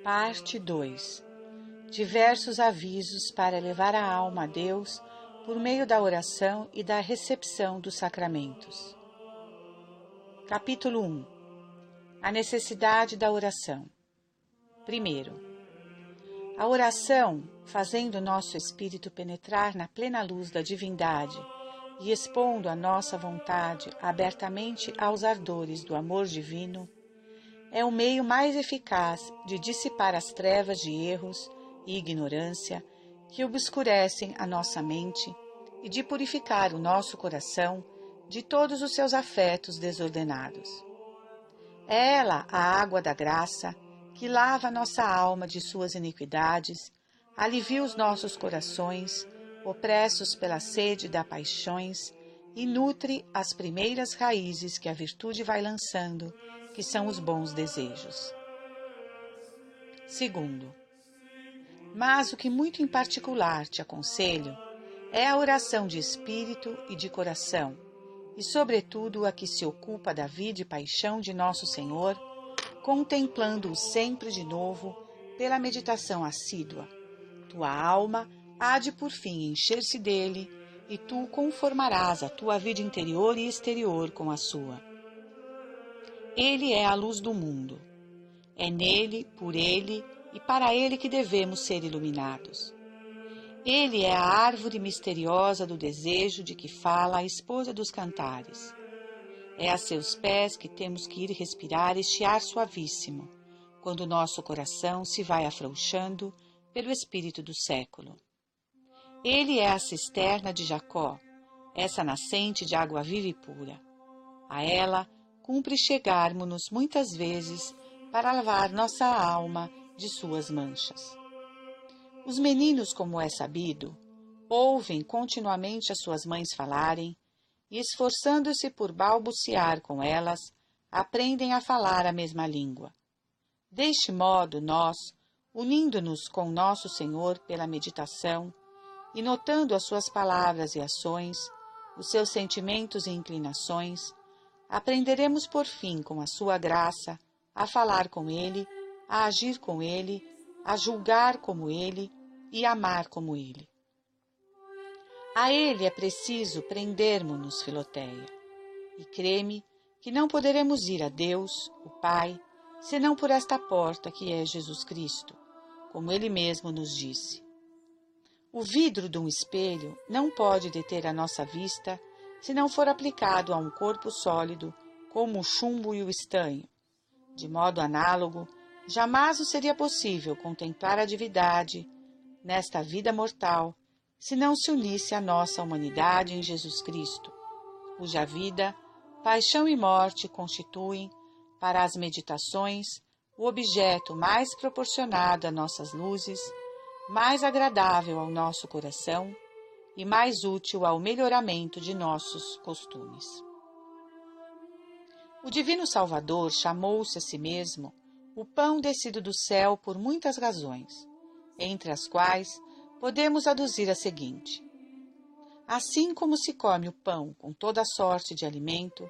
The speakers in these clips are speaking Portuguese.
Parte 2. Diversos avisos para levar a alma a Deus por meio da oração e da recepção dos sacramentos. Capítulo 1. A necessidade da oração. Primeiro, a oração, fazendo nosso espírito penetrar na plena luz da divindade e expondo a nossa vontade abertamente aos ardores do amor divino, é o meio mais eficaz de dissipar as trevas de erros e ignorância que obscurecem a nossa mente e de purificar o nosso coração de todos os seus afetos desordenados. É ela a água da graça que lava nossa alma de suas iniquidades, alivia os nossos corações, opressos pela sede das paixões, e nutre as primeiras raízes que a virtude vai lançando, que são os bons desejos. Segundo, mas o que muito em particular te aconselho é a oração de espírito e de coração, e sobretudo a que se ocupa da vida e paixão de nosso Senhor, contemplando-o sempre de novo pela meditação assídua. Tua alma há de por fim encher-se dele, e tu conformarás a tua vida interior e exterior com a sua. Ele é a luz do mundo. É nele, por ele e para ele que devemos ser iluminados. Ele é a árvore misteriosa do desejo de que fala a esposa dos cantares. É a seus pés que temos que ir respirar este ar suavíssimo, quando nosso coração se vai afrouxando pelo espírito do século. Ele é a cisterna de Jacó, essa nascente de água viva e pura. A ela cumpre chegarmos-nos muitas vezes para lavar nossa alma de suas manchas. Os meninos, como é sabido, ouvem continuamente as suas mães falarem e, esforçando-se por balbuciar com elas, aprendem a falar a mesma língua. Deste modo, nós, unindo-nos com nosso Senhor pela meditação e notando as suas palavras e ações, os seus sentimentos e inclinações, aprenderemos por fim, com a sua graça, a falar com ele, a agir com ele, a julgar como ele e amar como ele. A ele é preciso prendermos-nos, Filoteia, e crê-me que não poderemos ir a Deus, o Pai, senão por esta porta que é Jesus Cristo, como ele mesmo nos disse. O vidro de um espelho não pode deter a nossa vista se não for aplicado a um corpo sólido, como o chumbo e o estanho. De modo análogo, jamais nos seria possível contemplar a divindade nesta vida mortal, se não se unisse à nossa humanidade em Jesus Cristo, cuja vida, paixão e morte constituem, para as meditações, o objeto mais proporcionado a nossas luzes, mais agradável ao nosso coração e mais útil ao melhoramento de nossos costumes. O Divino Salvador chamou-se a si mesmo o pão descido do céu por muitas razões, entre as quais podemos aduzir a seguinte: assim como se come o pão com toda sorte de alimento,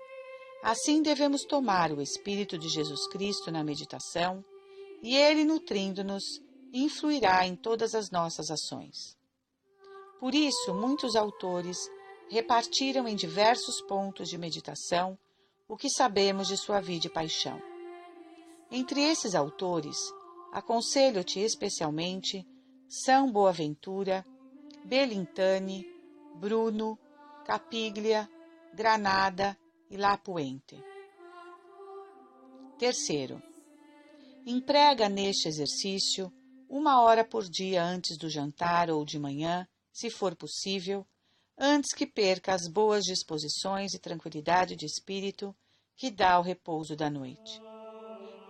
assim devemos tomar o Espírito de Jesus Cristo na meditação, e ele, nutrindo-nos, influirá em todas as nossas ações. Por isso, muitos autores repartiram em diversos pontos de meditação o que sabemos de sua vida e paixão. Entre esses autores, aconselho-te especialmente São Boaventura, Belintani, Bruno, Capiglia, Granada e Lapuente. Terceiro, emprega neste exercício 1 hora por dia antes do jantar ou de manhã, se for possível, antes que perca as boas disposições e tranquilidade de espírito que dá o repouso da noite.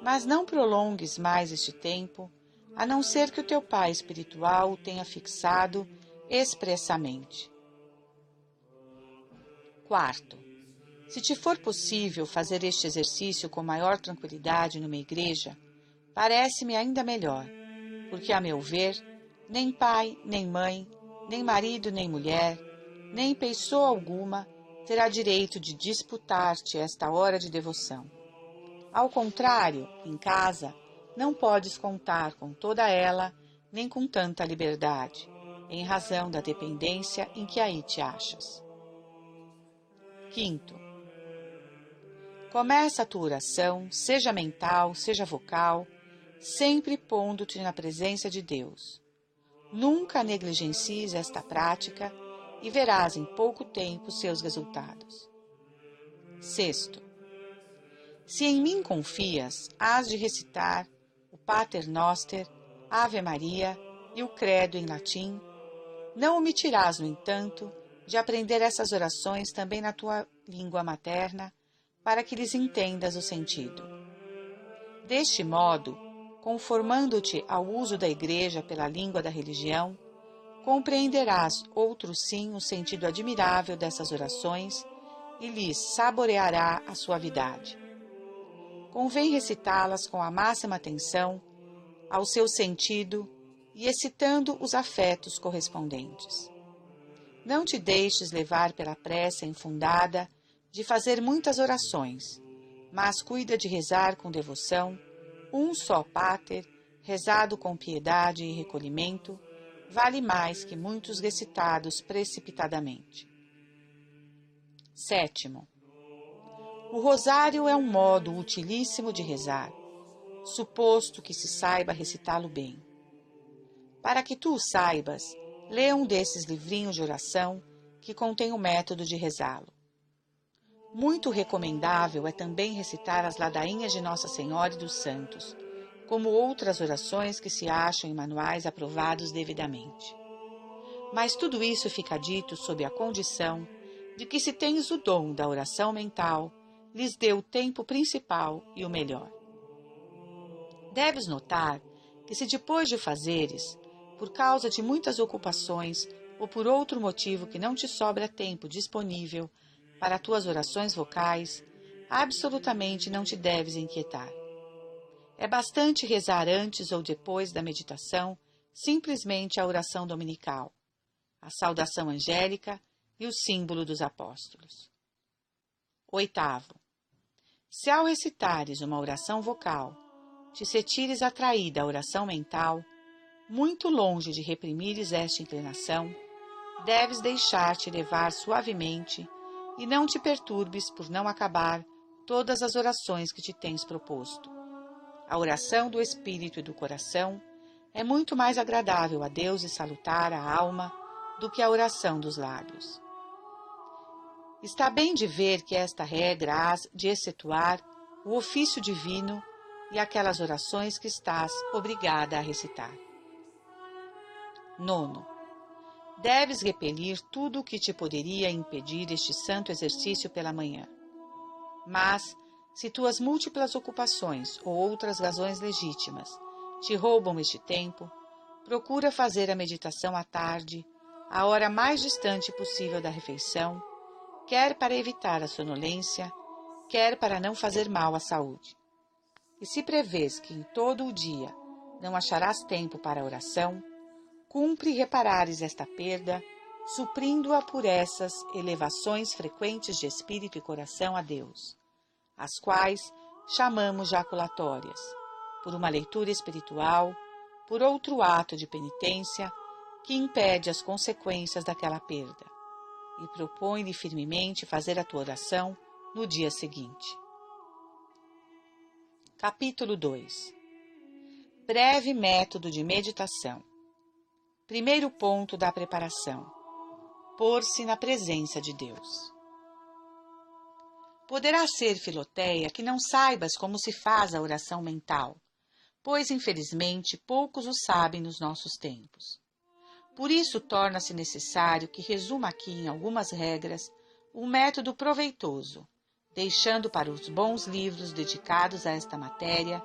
Mas não prolongues mais este tempo, a não ser que o teu pai espiritual o tenha fixado expressamente. Quarto, se te for possível fazer este exercício com maior tranquilidade numa igreja, parece-me ainda melhor, porque, a meu ver, nem pai, nem mãe, nem marido, nem mulher, nem pessoa alguma terá direito de disputar-te esta hora de devoção. Ao contrário, em casa, não podes contar com toda ela, nem com tanta liberdade, em razão da dependência em que aí te achas. Quinto, começa a tua oração, seja mental, seja vocal, sempre pondo-te na presença de Deus. Nunca negligencies esta prática e verás em pouco tempo seus resultados. Sexto, se em mim confias, hás de recitar o Pater Noster, Ave Maria e o Credo em latim. Não omitirás, no entanto, de aprender essas orações também na tua língua materna, para que lhes entendas o sentido. Deste modo, conformando-te ao uso da Igreja pela língua da religião, compreenderás outro sim o sentido admirável dessas orações e lhes saboreará a suavidade. Convém recitá-las com a máxima atenção ao seu sentido e excitando os afetos correspondentes. Não te deixes levar pela pressa infundada de fazer muitas orações, mas cuida de rezar com devoção, um só Pater, rezado com piedade e recolhimento, vale mais que muitos recitados precipitadamente. Sétimo, o rosário é um modo utilíssimo de rezar, suposto que se saiba recitá-lo bem. Para que tu o saibas, lê um desses livrinhos de oração que contém o método de rezá-lo. Muito recomendável é também recitar as ladainhas de Nossa Senhora e dos Santos, como outras orações que se acham em manuais aprovados devidamente. Mas tudo isso fica dito sob a condição de que, se tens o dom da oração mental, lhes dê o tempo principal e o melhor. Deves notar que, se depois de o fazeres, por causa de muitas ocupações ou por outro motivo que não te sobra tempo disponível para tuas orações vocais, absolutamente não te deves inquietar. É bastante rezar antes ou depois da meditação simplesmente a oração dominical, a saudação angélica e o símbolo dos apóstolos. Oitavo, se ao recitares uma oração vocal te sentires atraída à oração mental, muito longe de reprimires esta inclinação, deves deixar-te levar suavemente e não te perturbes por não acabar todas as orações que te tens proposto. A oração do espírito e do coração é muito mais agradável a Deus e salutar à alma do que a oração dos lábios. Está bem de ver que esta regra hás de excetuar o ofício divino e aquelas orações que estás obrigada a recitar. Nono, deves repelir tudo o que te poderia impedir este santo exercício pela manhã. Mas, se tuas múltiplas ocupações ou outras razões legítimas te roubam este tempo, procura fazer a meditação à tarde, à hora mais distante possível da refeição, quer para evitar a sonolência, quer para não fazer mal à saúde. E se prevês que em todo o dia não acharás tempo para a oração, cumpre reparares esta perda, suprindo-a por essas elevações frequentes de espírito e coração a Deus, as quais chamamos jaculatórias, por uma leitura espiritual, por outro ato de penitência que impede as consequências daquela perda, e propõe-lhe firmemente fazer a tua oração no dia seguinte. Capítulo 2. Breve método de meditação. Primeiro ponto da preparação: pôr-se na presença de Deus. Poderá ser, Filoteia, que não saibas como se faz a oração mental, pois, infelizmente, poucos o sabem nos nossos tempos. Por isso, torna-se necessário que resuma aqui em algumas regras um método proveitoso, deixando para os bons livros dedicados a esta matéria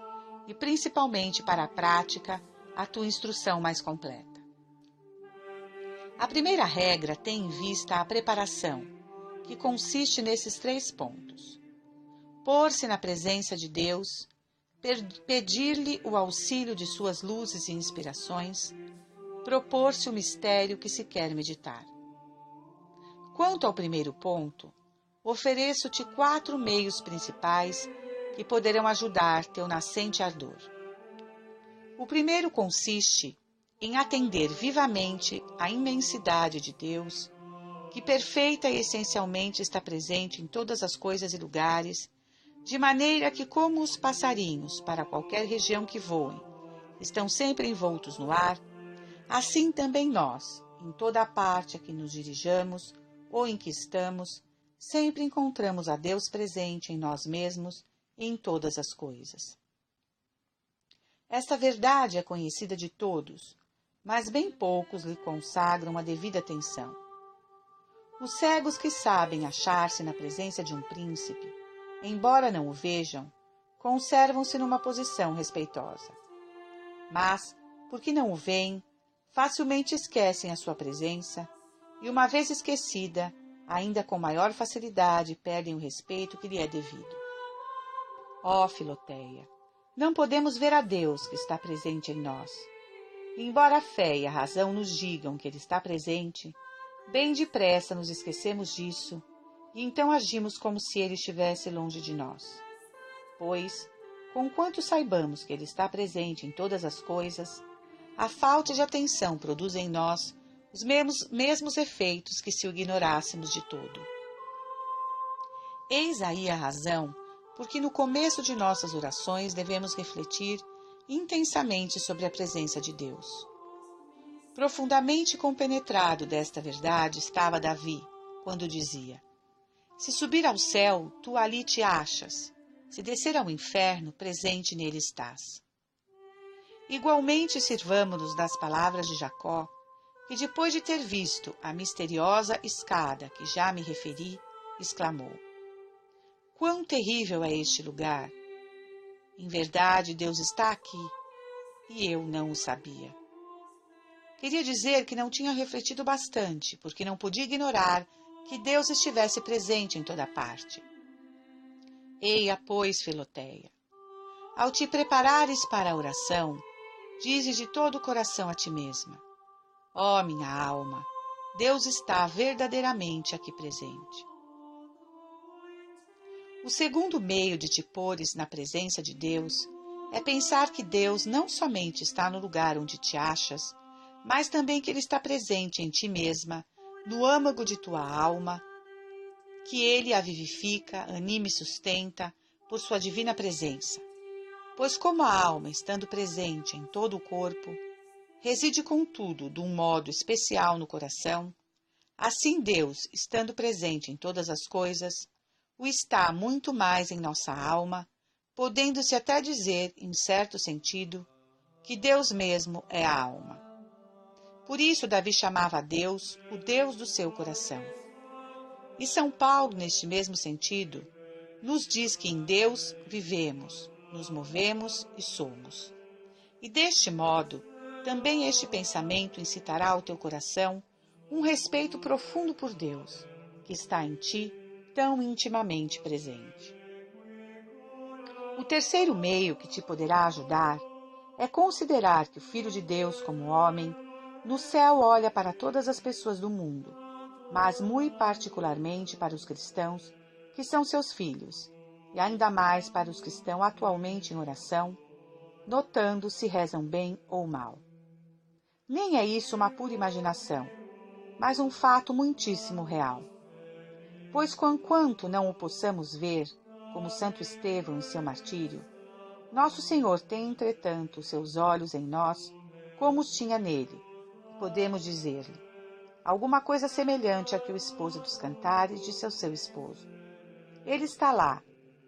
e, principalmente para a prática, a tua instrução mais completa. A primeira regra tem em vista a preparação, que consiste nesses 3 pontos: pôr-se na presença de Deus, pedir-lhe o auxílio de suas luzes e inspirações, propor-se o mistério que se quer meditar. Quanto ao primeiro ponto, ofereço-te 4 meios principais que poderão ajudar teu nascente ardor. O primeiro consiste em atender vivamente à imensidade de Deus, que perfeita e essencialmente está presente em todas as coisas e lugares, de maneira que, como os passarinhos, para qualquer região que voem, estão sempre envoltos no ar, assim também nós, em toda a parte a que nos dirijamos ou em que estamos, sempre encontramos a Deus presente em nós mesmos e em todas as coisas. Esta verdade é conhecida de todos, mas bem poucos lhe consagram a devida atenção. Os cegos que sabem achar-se na presença de um príncipe, embora não o vejam, conservam-se numa posição respeitosa. Mas, porque não o veem, facilmente esquecem a sua presença e, uma vez esquecida, ainda com maior facilidade perdem o respeito que lhe é devido. Ó Filoteia, não podemos ver a Deus que está presente em nós. Embora a fé e a razão nos digam que Ele está presente, bem depressa nos esquecemos disso e então agimos como se Ele estivesse longe de nós. Pois, conquanto saibamos que Ele está presente em todas as coisas, a falta de atenção produz em nós os mesmos efeitos que se o ignorássemos de todo. Eis aí a razão porque no começo de nossas orações devemos refletir intensamente sobre a presença de Deus. Profundamente compenetrado desta verdade estava Davi, quando dizia: Se subir ao céu, tu ali te achas. Se descer ao inferno, presente nele estás. Igualmente sirvamo-nos das palavras de Jacó, que depois de ter visto a misteriosa escada que já me referi, exclamou: Quão terrível é este lugar! Em verdade, Deus está aqui, e eu não o sabia. Queria dizer que não tinha refletido bastante, porque não podia ignorar que Deus estivesse presente em toda parte. Eia, pois, Filoteia, ao te preparares para a oração, dizes de todo o coração a ti mesma: Ó minha alma, Deus está verdadeiramente aqui presente. O segundo meio de te pôres na presença de Deus é pensar que Deus não somente está no lugar onde te achas, mas também que Ele está presente em ti mesma, no âmago de tua alma, que Ele a vivifica, anima e sustenta por sua divina presença. Pois como a alma, estando presente em todo o corpo, reside contudo de um modo especial no coração, assim Deus, estando presente em todas as coisas, o está muito mais em nossa alma, podendo-se até dizer, em certo sentido, que Deus mesmo é a alma. Por isso Davi chamava a Deus o Deus do seu coração. E São Paulo, neste mesmo sentido, nos diz que em Deus vivemos, nos movemos e somos. E deste modo, também este pensamento incitará ao teu coração um respeito profundo por Deus, que está em ti tão intimamente presente. O terceiro meio que te poderá ajudar é considerar que o Filho de Deus, como homem, no céu olha para todas as pessoas do mundo, mas muito particularmente para os cristãos, que são seus filhos, e ainda mais para os que estão atualmente em oração, notando se rezam bem ou mal. Nem é isso uma pura imaginação, mas um fato muitíssimo real. Pois, conquanto não o possamos ver, como Santo Estevão em seu martírio, nosso Senhor tem, entretanto, seus olhos em nós, como os tinha nele, e podemos dizer-lhe alguma coisa semelhante a que o esposo dos Cantares disse ao seu esposo: Ele está lá,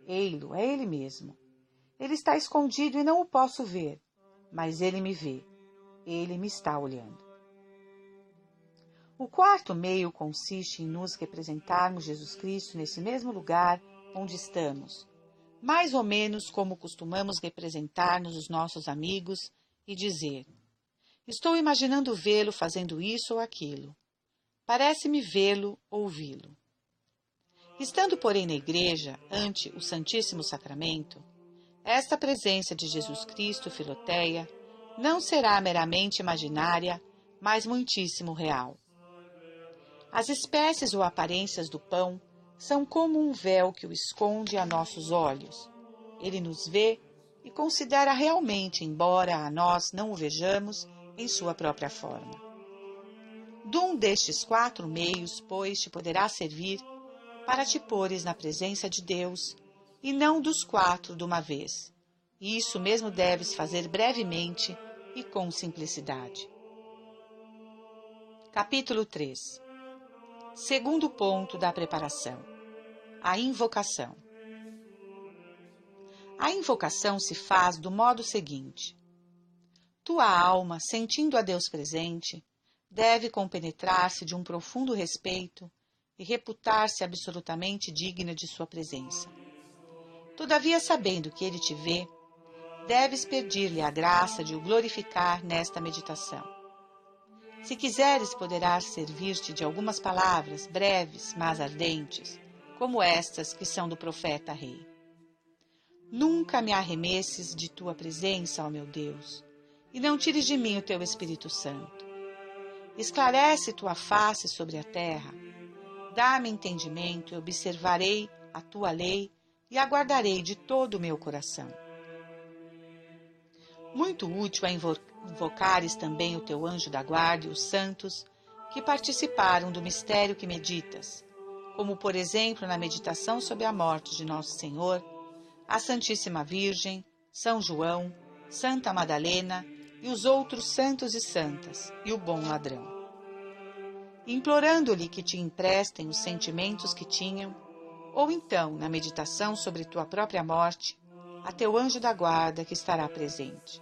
ei-lo, é ele mesmo. Ele está escondido e não o posso ver, mas ele me vê, ele me está olhando. O quarto meio consiste em nos representarmos Jesus Cristo nesse mesmo lugar onde estamos, mais ou menos como costumamos representar-nos os nossos amigos e dizer: estou imaginando vê-lo fazendo isso ou aquilo. Parece-me vê-lo, ouvi-lo. Estando, porém, na igreja, ante o Santíssimo Sacramento, esta presença de Jesus Cristo, Filoteia, não será meramente imaginária, mas muitíssimo real. As espécies ou aparências do pão são como um véu que o esconde a nossos olhos. Ele nos vê e considera realmente, embora a nós não o vejamos, em sua própria forma. De um destes 4 meios, pois, te poderá servir para te pôres na presença de Deus, e não dos 4 de uma vez. E isso mesmo deves fazer brevemente e com simplicidade. Capítulo 3. Segundo ponto da preparação: a invocação. A invocação se faz do modo seguinte: tua alma, sentindo a Deus presente, deve compenetrar-se de um profundo respeito e reputar-se absolutamente digna de sua presença. Todavia, sabendo que Ele te vê, deves pedir-lhe a graça de o glorificar nesta meditação. Se quiseres, poderás servir-te de algumas palavras breves, mas ardentes, como estas que são do profeta rei. Nunca me arremesses de tua presença, ó meu Deus, e não tires de mim o teu Espírito Santo. Esclarece tua face sobre a terra, dá-me entendimento e observarei a tua lei e aguardarei de todo o meu coração. Muito útil é invocares também o teu anjo da guarda e os santos que participaram do mistério que meditas, como por exemplo na meditação sobre a morte de Nosso Senhor, a Santíssima Virgem, São João, Santa Madalena e os outros santos e santas, e o bom ladrão. Implorando-lhe que te emprestem os sentimentos que tinham, ou então, na meditação sobre tua própria morte, a teu anjo da guarda que estará presente.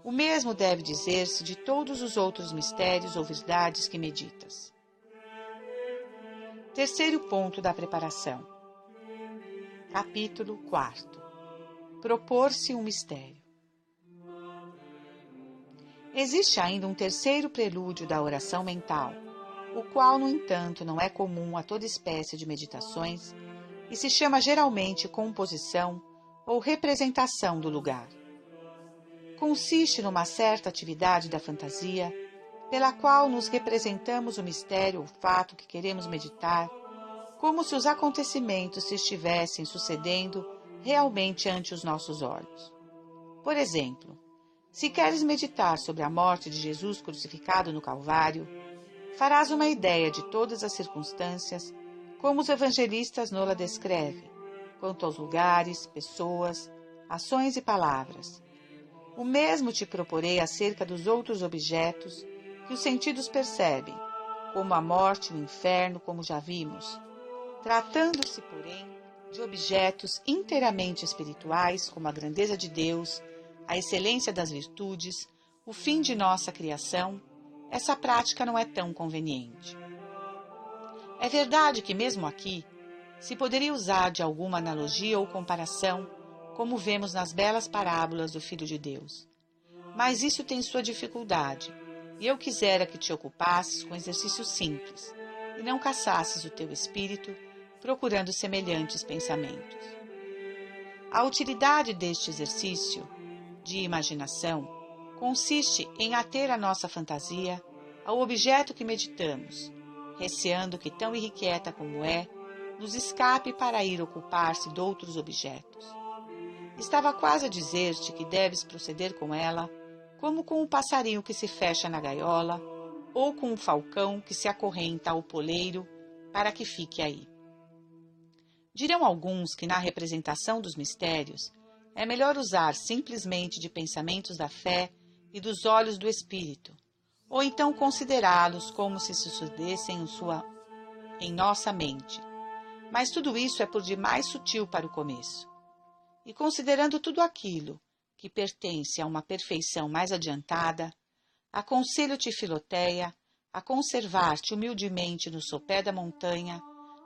O mesmo deve dizer-se de todos os outros mistérios ou verdades que meditas. Terceiro ponto da preparação. Capítulo 4. Propor-se um mistério. Existe ainda um terceiro prelúdio da oração mental, o qual, no entanto, não é comum a toda espécie de meditações e se chama geralmente composição ou representação do lugar. Consiste numa certa atividade da fantasia, pela qual nos representamos o mistério ou fato que queremos meditar, como se os acontecimentos se estivessem sucedendo realmente ante os nossos olhos. Por exemplo, se queres meditar sobre a morte de Jesus crucificado no Calvário, farás uma ideia de todas as circunstâncias, como os evangelistas nola descrevem, quanto aos lugares, pessoas, ações e palavras. O mesmo te proporei acerca dos outros objetos que os sentidos percebem, como a morte e o inferno, como já vimos, tratando-se, porém, de objetos inteiramente espirituais, como a grandeza de Deus, a excelência das virtudes, o fim de nossa criação. Essa prática não é tão conveniente. É verdade que, mesmo aqui, se poderia usar de alguma analogia ou comparação, como vemos nas belas parábolas do Filho de Deus. Mas isso tem sua dificuldade, e eu quisera que te ocupasses com exercícios simples, e não caçasses o teu espírito procurando semelhantes pensamentos. A utilidade deste exercício de imaginação consiste em ater a nossa fantasia ao objeto que meditamos, receando que, tão irrequieta como é, nos escape para ir ocupar-se de outros objetos. Estava quase a dizer-te que deves proceder com ela como com o passarinho que se fecha na gaiola ou com o falcão que se acorrenta ao poleiro para que fique aí. Dirão alguns que na representação dos mistérios é melhor usar simplesmente de pensamentos da fé e dos olhos do espírito, ou então considerá-los como se sucedessem em nossa mente. Mas tudo isso é por demais sutil para o começo. E considerando tudo aquilo que pertence a uma perfeição mais adiantada, aconselho-te, Filoteia, a conservar-te humildemente no sopé da montanha,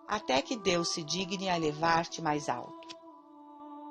até que Deus se digne a levar-te mais alto.